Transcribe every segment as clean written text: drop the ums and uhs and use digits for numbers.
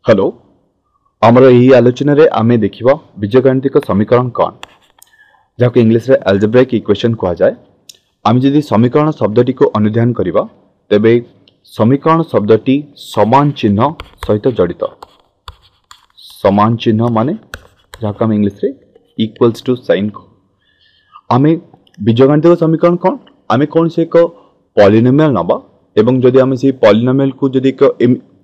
Hello आमर यही आलोचन रे आमे देखिबा बीजगणितिक समीकरण कौन जहाँ इंग्लिश रे अल्जेब्रिक इक्वेशन कहा जाए। आम जदि समीकरण शब्दटी को अनुध्यान करिबा तेबे समीकरण शब्दटी समान चिन्ह सहित जड़ित। समान चिन्ह माने जहाँ आम इंग्लिश रे इक्वल्स टू साइन को आमे बीजगणितिक समीकरण कौन आमे कौन से एक पॉलिनोमियल नबा एवं जदि आमे से पॉलिनोमियल को जदि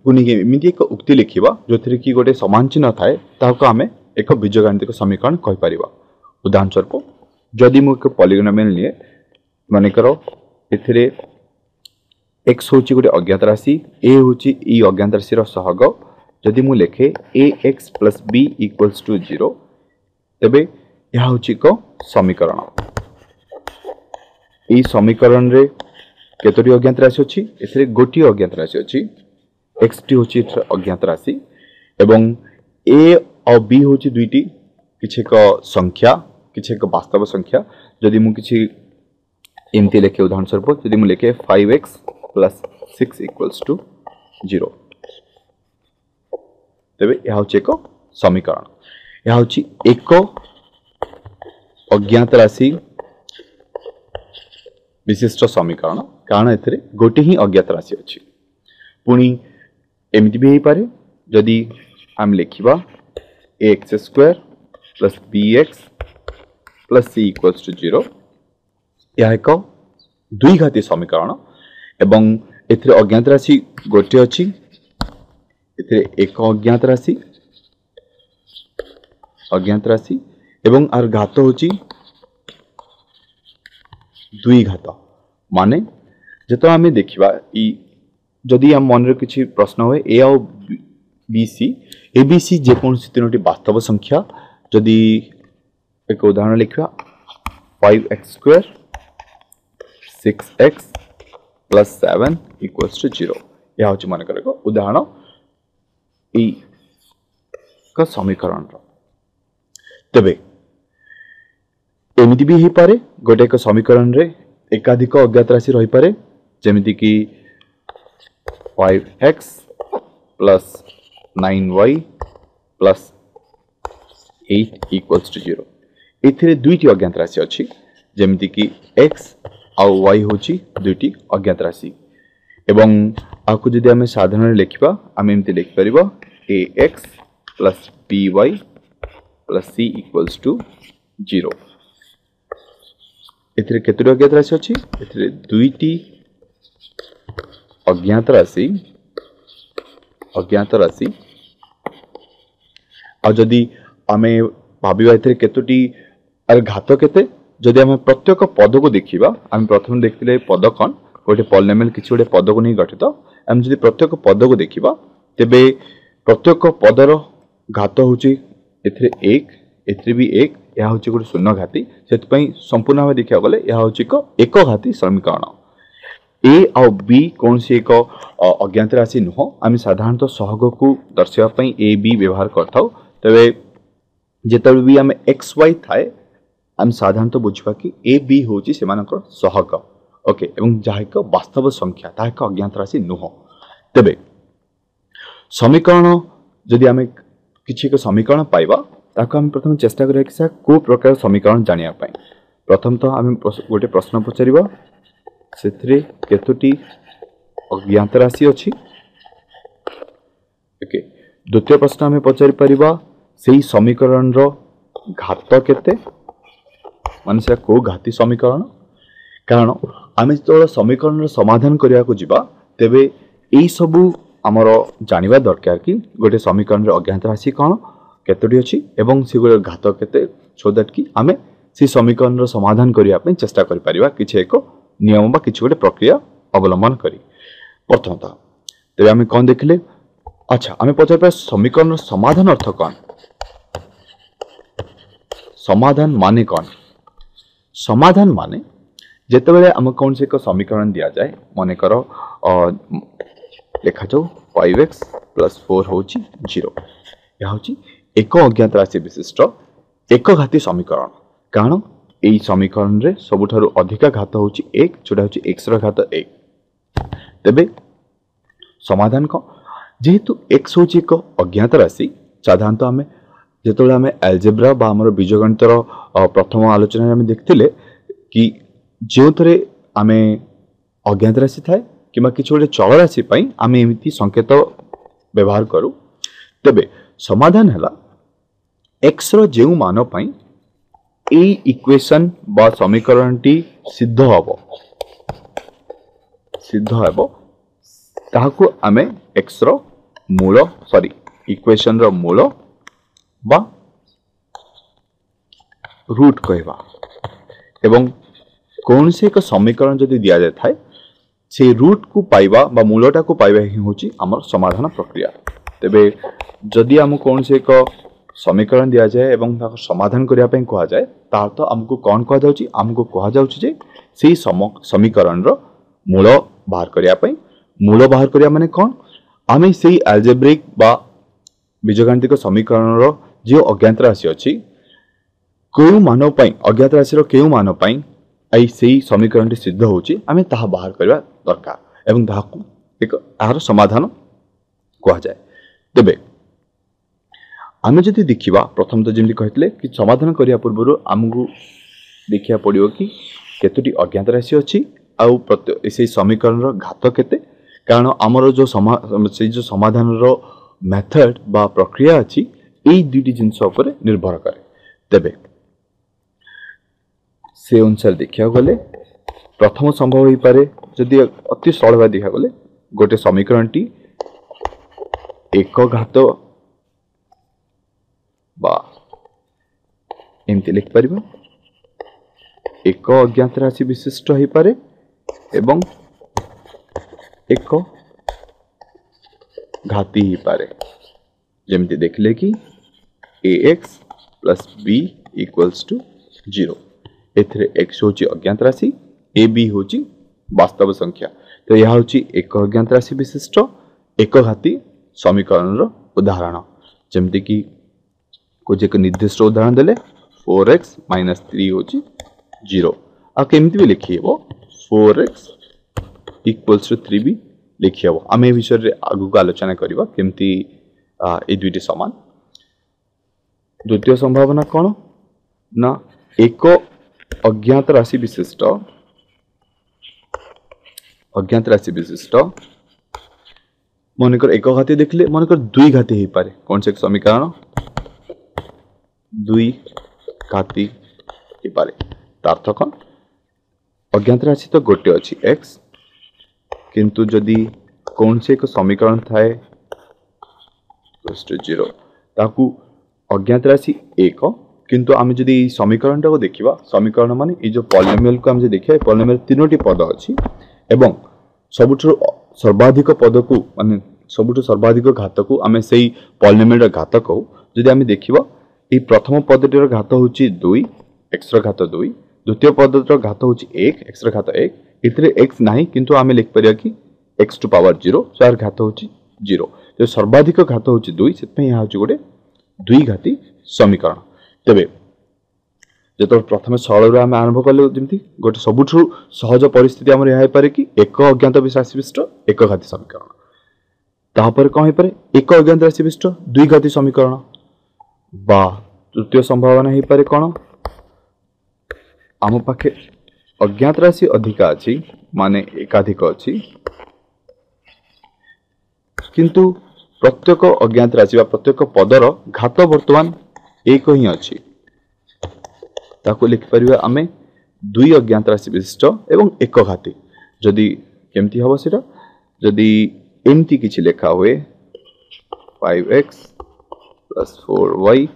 एमती एक उक्ति लिखा जो थी कि गोटे समान चिन्ह थाए ताको आमे एक बीजगणितिक समीकरण कहि परिबा। उदाहरण स्वरूप जदि मु एक पॉलिनोमियल लिए मानेकर एथिरे x होची गोटे अज्ञात राशि a होची ई अज्ञात राशि रो सहग जदि मु लिखे ax + b = 0 तबे यह होची को समीकरण। ई समीकरण रे केतोटी अज्ञात राशि अछि एथिरे गोटी अज्ञात राशि अछि x टी होची अज्ञात राशि एवं a और b होची दुईटी किछि एक संख्या किछि एक वास्तव संख्या। जदि मु किछि एमती लिखे उदाहरण स्वरूप जदि मु लिखे 5x + 6 = 0 तबे यह होची एक समीकरण। यह होची एक अज्ञात राशि विशिष्ट समीकरण कारण एथिरे गोटी ही अज्ञात राशि अछि। पुणी एमती भी पारे जदि हम लिखिबा ax² + bx + c = 0 यह एक द्विघाती समीकरण एवं एथिरे अज्ञात राशि गोटे अछि एथिरे एक अज्ञात राशि एवं आर घात होची द्विघात माने जेतो आमे देखिबा ई जदि हम मन रे किछि प्रश्न होए ए और बीसी एबीसी जे कोनसी तीनोटी वास्तव संख्या जदि एक उदाहरण लिखा 5x² 6x + 7 = 0 यह होची मन करे उदाहरण ई का समीकरण तबे एमिति भी ही पारे गोटे एक समीकरण रे एकाधिक अज्ञात राशि रही पारे जेमिति कि 5x + 9y + 8 = 0 एथिरे दुईटी अज्ञात राशि अछि जेमिति कि x और y होची दुईटी अज्ञात राशि एवं आकु जदि हमें साधारण लिखिबा हम एमती लिख परिबा ax + by + c = 0 एथिरे केतोटी अज्ञात राशि अछि एथिरे दुईटी अज्ञात राशि आ जदि आमे भाबिबा एथिरे केतोटी अर घात केते जदि आमे प्रत्येक पद को देखिबा आमे प्रथम देखथिले पद कोन गोटे पॉलिनोमियल किछि गोटे पद को नै गठित आमे जदि प्रत्येक पद को देखिबा तेबे प्रत्येक पदर घात होची एथिरे 1 एथिरे भी 1 यह होची गोटे शून्य घाती सेति पई संपूर्ण भाव देखिया गले यह होची को एक घाती समीकरण। ए और बी कौन सी एक अज्ञात राशि नुह आम साधारणतः सहग को दर्शावा पई ए बी व्यवहार करथाउ तबे जेतबे भी आम एक्स वाई थाए आम साधारणतः बुझिबा कि ए बी होची सेमानकर सहग ओके एवं जहा एक वास्तव संख्या ता एक अज्ञात राशि नुह। तबे समीकरण जदि आम किछि एक समीकरण पाइबा ताको हम प्रथम चेष्टा करिया कि को प्रकार समीकरण जानिया पई प्रथम तो आम गोटे प्रश्न पचारिबा सेथिरे केतोटी अज्ञात राशि अछि ओके। द्वितीय प्रश्न आम पचारि परिबा सेही समीकरण रो घात केते माने से को घाती समीकरण कारण आम जो समीकरण रो समाधान करिया को जिबा तेबे एई सबु हमर जानिबा दरकार कि गोटे समीकरण रो अज्ञात राशि कोन केतोटी अछि एवं से गोटे घात केते सो दैट कि आम से समीकरण रो समाधान करिया पई चेष्टा करि परिबा किछि एको नियम बा किछि गोटे प्रक्रिया अवलंबन करी प्रथमतः तेरे आम कौन देखले अच्छा आम पचार पे समीकरण समाधान अर्थ कौन समाधान माने कौन समाधान माने जेते बेले आम कौन से एक समीकरण दिया जाए माने करो लिखा जाओ 5x + 4 होची 0 यह होची एक अज्ञात राशि विशिष्ट एक घाती समीकरण कारण एई समीकरण रे सबुठारु अधिका घात होची 1 जोटा होची x रो घात 1 तबे समाधान को जेहेतु x हूँ एक अज्ञात राशि साधारणतः आम जो आम एलजेब्रा बा आम बीजगणितर प्रथम आलोचना आम देखते कि जो थे आम अज्ञात राशि थाए कि किसी गोटे चल राशि आम एमती संकेत व्यवहार करूँ तेबे समाधान है एक्स रो मान इक्वेशन बा समीकरण टी सिद्ध हम ताहाकु आमे एक्स रो मूल सॉरी इक्वेशन रो मूल बा रूट कहवा एवं कौन से एक समीकरण जदि दिया जाए थाए से रूट को पाइबा बा मूलटा को पाइबा ही होची हमर समाधान प्रक्रिया। तेबे जदि हम कौन से एक समीकरण दिया जाए एवं ताको समाधान करिया पई कहा जाए तार तो हमको कौन कहा जाउची हमको कहा जाउची जे सेही समीकरण रो मूल बाहर करिया पई मूल बाहर करिया माने कौन आमे सेही एल्जेब्रिक बा बीजगणितिक समीकरण रो जो अज्ञात राशि अछि केउ मान पई अज्ञात राशि रो केउ मान पई आई सेही समीकरण सिद्ध होची आमे ताहा बाहर करिया दरकार एवं ताहाकु एक आर समाधान कहा जाए। तेबे आमे जदि देखिबा प्रथम तो जेमि कहतले कि समाधान करिया पूर्व आमगु देखिया पड़ियो कि केतोटी अज्ञात राशि अछि आउ से समीकरण रो घात केते कारण आमर जो जो समाधान रो मेथड बा प्रक्रिया अछि एई दुटी जिंस ऊपर निर्भर करे। तेबे से अनुसार देखिया गले प्रथम संभव होई पारे जदि अति सरल भाव देखा गले गोटे समीकरण टी एक घात बा एमती लिख परिबा एक अज्ञात राशि विशिष्ट होई पारे एवं एक घाती ही पारे जेमती देखले कि ax plus b equals to 0 एथरे x होची अज्ञात राशि ab होची वास्तव संख्या तो यह होची एक अज्ञात राशि विशिष्ट एक घाती समीकरण रो उदाहरण जेमती कि कुछ एक निर्दिष्ट उदाहरण देले 4x माइनस 3 होची 0 आ केमती भी लिखी हो 4x इक्वल्स टू 3 भी लिखी हम आम ए विषय रे आगु को आलोचना करबा केमती ए दुईटी समान। द्वितीय संभावना कौन ना एक अज्ञात राशि विशिष्ट मनकर एक घाती देखले मनकर दुई घाती ही पारे कौन से समीकरण दुई घाती ही पारे तार्थ कौन अज्ञात राशि तो गोटे अच्छी x किंतु जदि कौन से एक समीकरण थाए 0 ताकू अज्ञात राशि एक किंतु आम जदि समीकरण टाको देखिबा समीकरण माने ए जो पॉलिनोमियल को हम जे देखिया पॉलिनोमियल तीनोटी पद अछि एवं सबुठु सर्वाधिक पद को माने सबुठु सर्वाधिक घात को आम सेही पॉलिनोमियल घात कहू जदि आम देखिबा ए प्रथम पदटीर घात होची 2 x र घात 2 द्वितीय पदटीर घात होची 1 x र घात 1 इतरे x नाही किंतु आमे लिख परिया कि x टू पावर 0 सार घात होची 0 तो सर्वाधिक घात होची 2 सेतपे यहाँ होची गोटे दुई घाती समीकरण। तेबे जेतो प्रथम सरल रे आमे आरंभ करले जेमती गोटे सबुठु सहज परिस्थिति हमर यहाँ पारे कि एक अज्ञात राशि विशिष्ट एक घाती समीकरण तापर कोन हे पारे एक अज्ञात राशि विशिष्ट दुई घाती समीकरण बा तृतीय संभावना हे पारे कोन आम पाखे अज्ञात राशि अधिका अछि माने एकाधिक अछि किंतु प्रत्येक अज्ञात राशि बा प्रत्येक पदर घात वर्तमान एक ही अछि ताको लिख परिबा आमे दुई अज्ञात राशि विशिष्ट एवं एक घाती जदि केमती हबो सेटा जदि एमती किछि लेखा हुए 5x plus 4y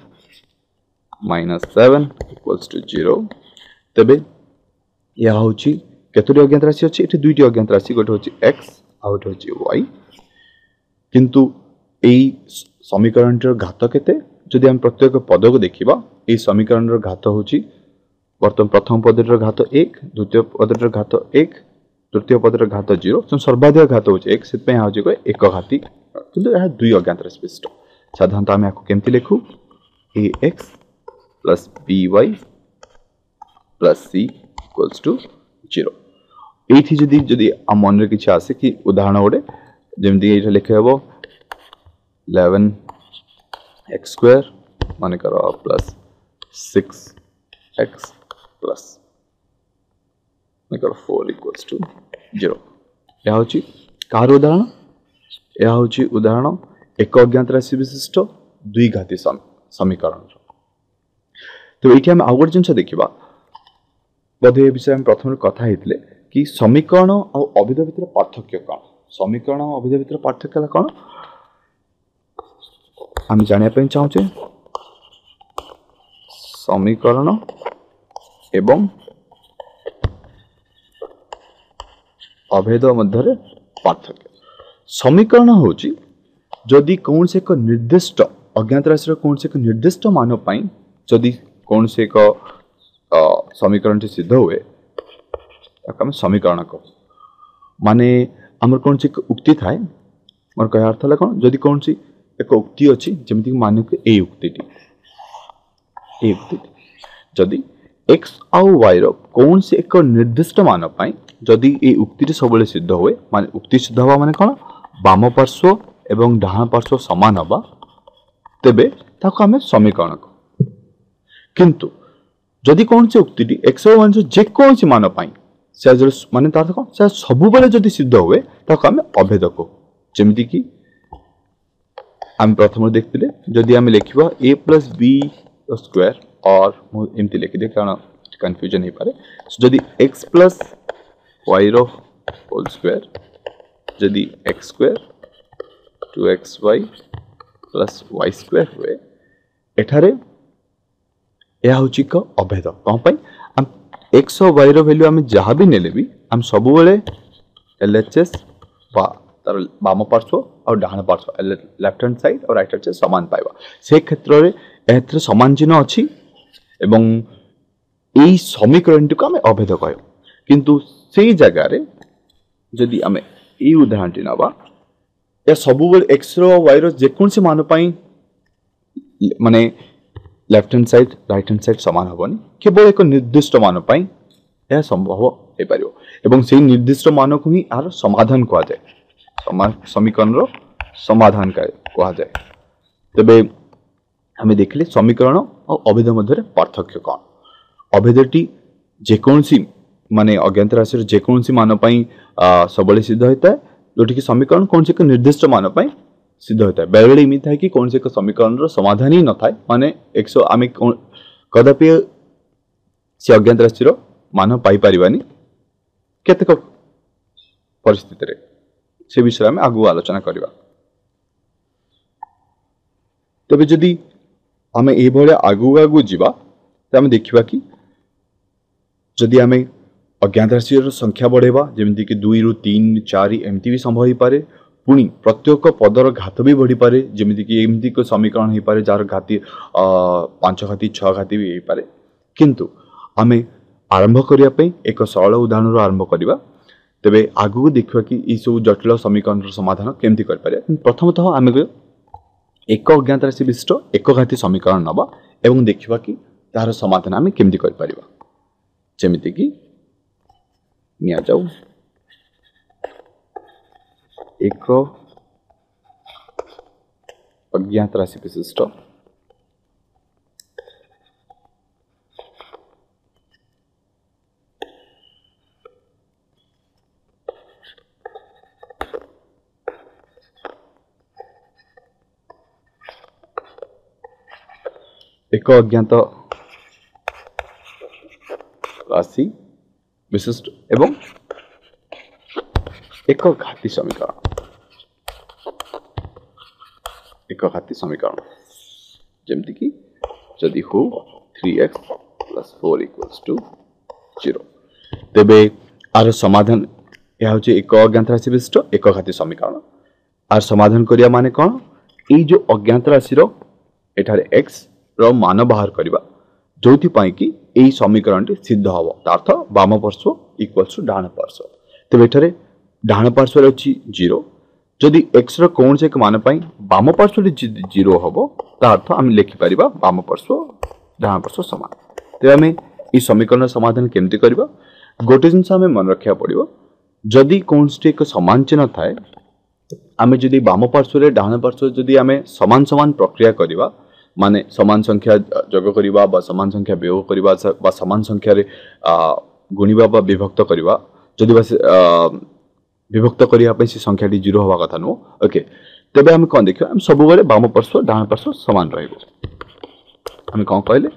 minus 7 equals to 0 तबे यह होची केतोटी अज्ञात राशि अछि एठी दुईटी अज्ञात राशि गोटे होची x आ गोटे होची y किंतु एई समीकरणटर घात केते जदि हम प्रत्येक पद को देखिबा एई समीकरणर घात होची वर्तमान प्रथम पदटर घात 1 द्वितीय पदटर घात 1 तृतीय पदटर घात 0 तो सर्वाधिक घात होची 1 सेत पे यहाँ होची एक घाती किंतु यह दुई अज्ञात राशि विशिष्ट साधारणतः आम आपको केमती लिखू ax plus by plus c equals to 0 एठी जदि जदि मन रे किछि आसे कि उदाहरण गोटे जेमती एटा लिखे हबो 11x स्क्वायर मानेकर प्लस 6x प्लस मानेकर 4 इक्वल्स टू 0। यह हूँ कार उदाहरण, यह हूँ उदाहरण एक अज्ञात राशि विशिष्ट द्विघाती समीकरण। तो ये आम आउ गोटे जिन देखा बोधे विषय में प्रथम कथा होते कि समीकरण और अभिध भितर पार्थक्य कौन, समीकरण और अभिध भितर पार्थक्य कौन आम जानापी चाहूचे। समीकरण एवं अभेद मध्य पार्थक्य। समीकरण हूँ जदि कौन से एक निर्दिष्ट अज्ञात राशि कौन से एक निर्दिष्ट मान पाई जदि कौन से एक समीकरण सिद्ध हुए आम समीकरण कह माने आमर कौन सी उक्ति थाए मोर कह अर्थ है कौन जदि कौन सी एक उक्ति अच्छी जमीक मान ए उक्ति जदि x आउ y रो कौन से एक निर्दिष्ट मान पाई जदि ये उक्ति सब सिद्ध हुए माने उक्ति सिद्ध हवा माने कौन बाम पार्श्व एवं डाहाण पार्श्व समान हवा तेबे ताको आमे समीकरण कह। किंतु जदि कौन से उक्ति x और y जे कौन सी मान पाई से माने तार कौन से सब बेले जदि सिद्ध हुए ताको आमे अभेद कह। जेमिति कि आम प्रथम देखते जदि आम लिखा a प्लस बी स्क्वायर और एमती लिखिदे कारण कन्फ्यूजन हो पारे। जदि x प्लस y रो होल स्क्वायर जदि x square 2xy plus y square हुए एठारे यह हूँ एक अभेद कौन पाई आम x और y रो वैल्यू आम जहाँ भी नेले भी आम सब बेले LHS बा तार बाम पार्श्व और डाहाण पार्श्व लेफ्ट हैंड साइड और राइट हैंड साइड समान पाइबा से क्षेत्र में एथरे समान चिन्ह अच्छी एवं यही समीकरण टी को आम अभेद कह। किंतु से जगार जदि आम ये उदाहरण टी नवा या सब एक्स रो वाई रो जेकोसी मान पाई माने left hand side right hand side समान हेनी केवल एक निर्दिष्ट मान पाई यह संभव हो पार एवं से निर्दिष्ट मान को ही यार समाधान कह जाए समीकरण समाधान कह जाए। तेबे आम देखले समीकरण और अभेद मध्य पार्थक्य कौन। अभेदटी जेकोसी माने अज्ञात राशि जेकोसी मान पाई सब सिद्ध होता है जोटि कि समीकरण कौन से एक निर्दिष्ट मान पाई सिद्ध होता है। बेले बेले एमती है कि कौन से एक समीकरण समाधान ही न थाए माने एक आम कदापि से अज्ञात राशि मान पाई पारिबानी केतेक परिस्थिति रे से विषय में आगु आलोचना करवा। तबे जदि आम ये आगु आगु जीवा तो आम देखा कि जदि आम अज्ञात राशि संख्या बढ़ेबा जमीक कि 2 ରୁ 3 4 एमती भी संभव हो पारे पुणी प्रत्येक पदर घात भी बढ़ी पारे जमीक कि एमती को समीकरण हो पारे जार घाती 5 घाती 6 घाती भी हो पारे। किंतु आम आरंभ करने एक सरल उदाहरण आरंभ करवा तेबे आगु देखा कि ये सब जटिल समीकरण समाधान केमती कर पारे। प्रथमतः आम एक अज्ञात राशि विशिष्ट एक घाती समीकरण नवा एवं देखा कि तार समाधान आम केमती कर पारिबा। जेमिति कि निया जाऊ एक अज्ञात राशि विशिष्ट एक अज्ञात राशि विशिष्ट एवं एक घाती समीकरण जमती कि जदि हो 3x + 4 = 0 तेबे आर समाधान यह हूँ एक अज्ञात राशि विशिष्ट एक घाती समीकरण। आर समाधान करिया माने कौन ये जो अज्ञात राशि एठारे x रो मान बाहर करवा जो कि यही समीकरण सिद्ध हम अर्थ बाम पार्श्व इक्वल्स टू डाहाण पार्श्व। तेज एठारे डाहाण पार्श्व अच्छी 0 जदि x रो कौन से एक मान पाई बाम पार्श्व 0 हम अर्थ आम लिखिपर बाम पार्श्व डाहाण पार्श्व समान। तेज आम ये समीकरण समाधान केमती करवा गोटे जिनस आम मन रखा पड़ो जदि कौन से एक समान चिन्ह थाए आमे जदि वाम पार्श्व डाण पार्श्व जदि आमे समान समान प्रक्रिया करिवा माने समान संख्या जोग करिवा बा समान संख्या वियोग करिवा बा समान संख्या रे गुणिबा बा विभक्त करिवा जदि बस विभक्त करिया पे से संख्याटी 0 होवा कथा नो ओके तबे हम कोन देखियो हम सब बेले वाम पार्श्व डाण पार्श्व समान रहइबो हम कोन कहले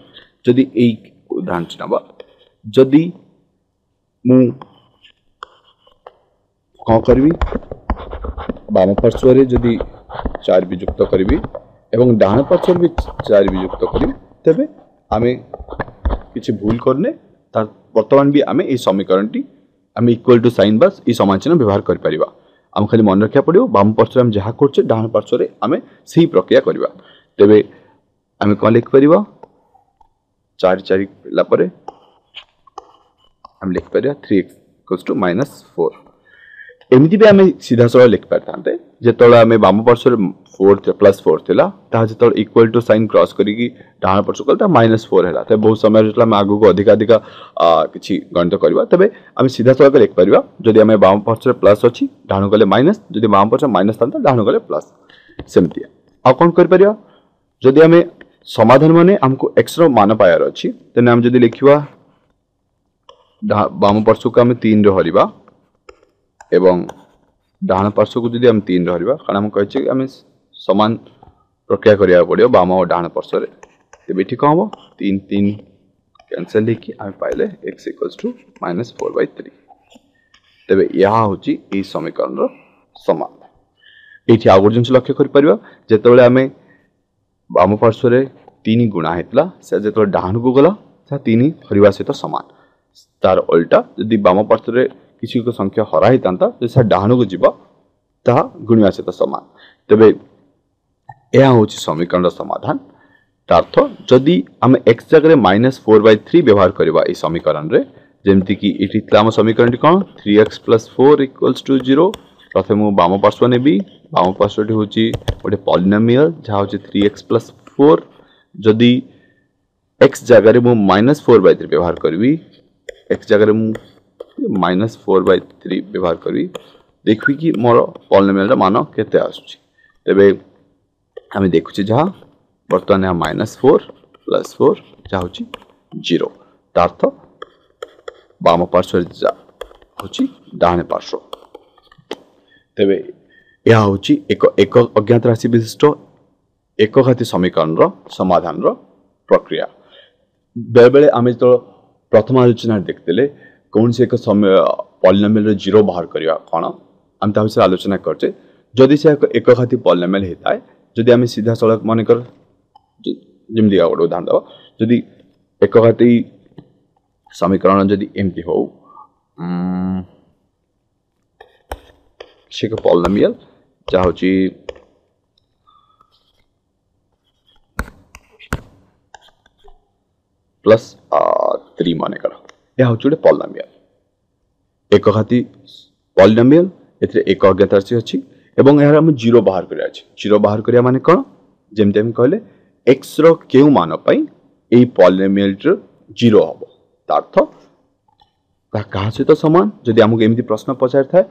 जदि एई उदाहरण चिनाबा जदि मु कोन करबी वाम पार्श्व रे जदि 4 वियुक्त करबी एवं डाण पार्श्व भी 4 वियुक्त करी तबे आमे किछि भूल करने तार वर्तमान भी आमे ए समीकरणटी आमे इक्वल टू साइन बस ई समान चिन्ह व्यवहार कर परिबा हम खाली मन रखिया पड़ियो वाम पार्श्व हम जहा करछे डाण पार्श्व रे आमे सही प्रक्रिया करबा तबे आमे कोन लिख परिबा 4 4 ला परे हम लिख परिया 3x - 4 एमती भी आमे सीधा सरल लिख पारथांते जेतोला आमे वाम पार्श्व रे 4 +4 थिला ता जेतोल इक्वल टू साइन क्रॉस करी की डाण पार्श्व कलता -4 हैला त बहुत समय जेतला आमे आगु को अधिक अधिक किछि गणित करबा तबे आमे सीधा सरल लिख परिबा जदि आमे वाम पार्श्व रे प्लस अछि डाण गले माइनस जदि वाम पार्श्व माइनस थांता डाण गले प्लस सेमति आ कोन कर परिबा जदि आमे समाधान माने हमको x रो मान पायर अछि तने हम जदि लिखिबा वाम पार्श्व को आमे 3 रे हरिबा एवं डाण पार्श्व को जदि हम 3 रे हरिबा कारण हम कहै छी आमे समान प्रक्रिया करिया पड़ियो वाम और डाण पार्श्व रे तेबे ठीक हबो 3 3 कैंसिल लिखि आमे पाइले x -4/3 तेबे यहा होची ए समीकरण रो समाधान एठी आगुर जिंस लक्ष्य करि परिबा जेतेबेले आमे वाम पार्श्व रे 3 गुणा हेतला से जेतो डाण को गला सा 3 हरिवा सहित समान तार उल्टा यदि वाम पार्श्व रे किसी को संख्या हरा हितांता जैसा डाण को जीवा ता गुणिया सहित समान तबे यह होची समीकरण समाधान तार्थ जदि आम x जगह -4/3 व्यवहार करबा ए समीकरण रे जेमति कि इति तलाम समीकरण कोन 3x + 4 = 0 प्रथम मु वाम पार्श्व नेबी वाम पार्श्वटी होची ओटे पॉलिनोमियल जहा होची 3x + 4 जदि x जगह मु -4/3 व्यवहार करबी x जगह मु -4/3 व्यवहार करबी देखबी कि मोर पॉलिनोमियल रा मान केते आसुची तबे हमें देखुची जहा वर्तमान -4 + 4 जहा होची 0 तार्थ वाम पार्श्व होची डाण पार्श्व तबे यह होची एक अज्ञात राशि विशिष्ट एकघाती समीकरण रो समाधान रो प्रक्रिया बेले बेले आमे तो प्रथम आलोचना देखतेले कौन से एक पॉलिनोमियल रो 0 बाहर करिया कोन हम ता विषय आलोचना करचे जदि से एकघाती पॉलिनोमियल हेताय जदि आमे सीधा सड़क माने कर जेमदी आ उदाहरण दवा जदि एकघाती समीकरण जदि एमती हो से पॉलिनोमियल जा होची +3 माने कर या होची पॉलिनोमियल एकघाती पॉलिनोमियल एथरे एक अज्ञात राशि अछि एवं यार हम 0 बाहर करिया अछि 0 बाहर करिया माने कोन जेमते हम कहले x रो केउ मान पई ए पॉलिनोमियल रो 0 हबो तार्थ ता कहा से तो समान जदि हमको एमती प्रश्न पचार थाए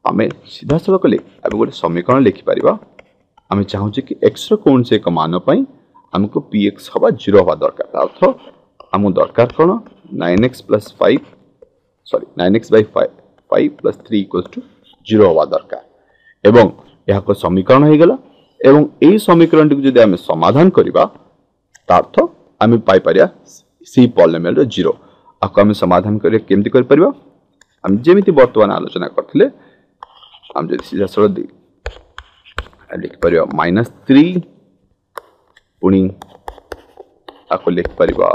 आमे सीधा सड़क ले अब गोटे समीकरण लिखि परिबा आमे चाहू कि x रो कोन से एक मान पई हमको px हबा 0 हबा दरकार तार्थ हमु दरकार कोन 9x + 5 सॉरी 9x/5 + 3 = 0 हबा दरकार एवं यह को समीकरण हो गला एवं ए समीकरण को जदि आमे समाधान करिबा तार्थ आमे पाई परिया सी पॉलिनोमियल रो 0 आको आमे समाधान करे केमति कर परिबा हम जेमिति वर्तमान आलोचना करथिले हम जदि सीधा सरल लिख परिबा -3 पुनी आको लिख परिबा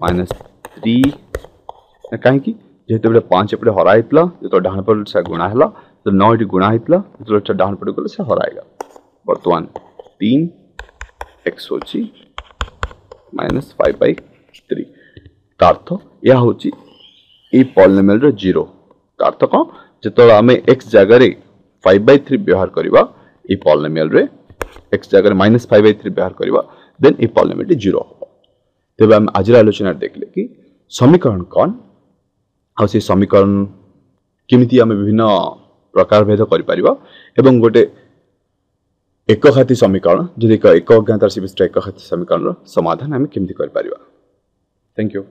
-3 काहे कि जेते बले 5 एपडे हरा हितला जेतो डाहन पर से गुणा हला तो 9 इटी गुणा हितला जेतो डाहन पर गले से हराएगा वर्तमान 3 x होची -5/3 तार्थ या होची ए पॉलिनोमियल रो 0 तार्थ को जेतो आमे x जगह रे 5/3 व्यवहार करबा ए पॉलिनोमियल रे x जगह रे -5/3 व्यवहार करबा देन ए पॉलिनोमियल 0 हो तबे हम आज आलोचना देखले कि समीकरण कोन आ से समीकरण केमिति आमे विभिन्न प्रकारभेद करिपारिबा एवं गोटे एकघाती समीकरण जदि एक अज्ञात राशि विशिष्ट एकघाती समीकरण समाधान आम केमती करिपारिबा। Thank you.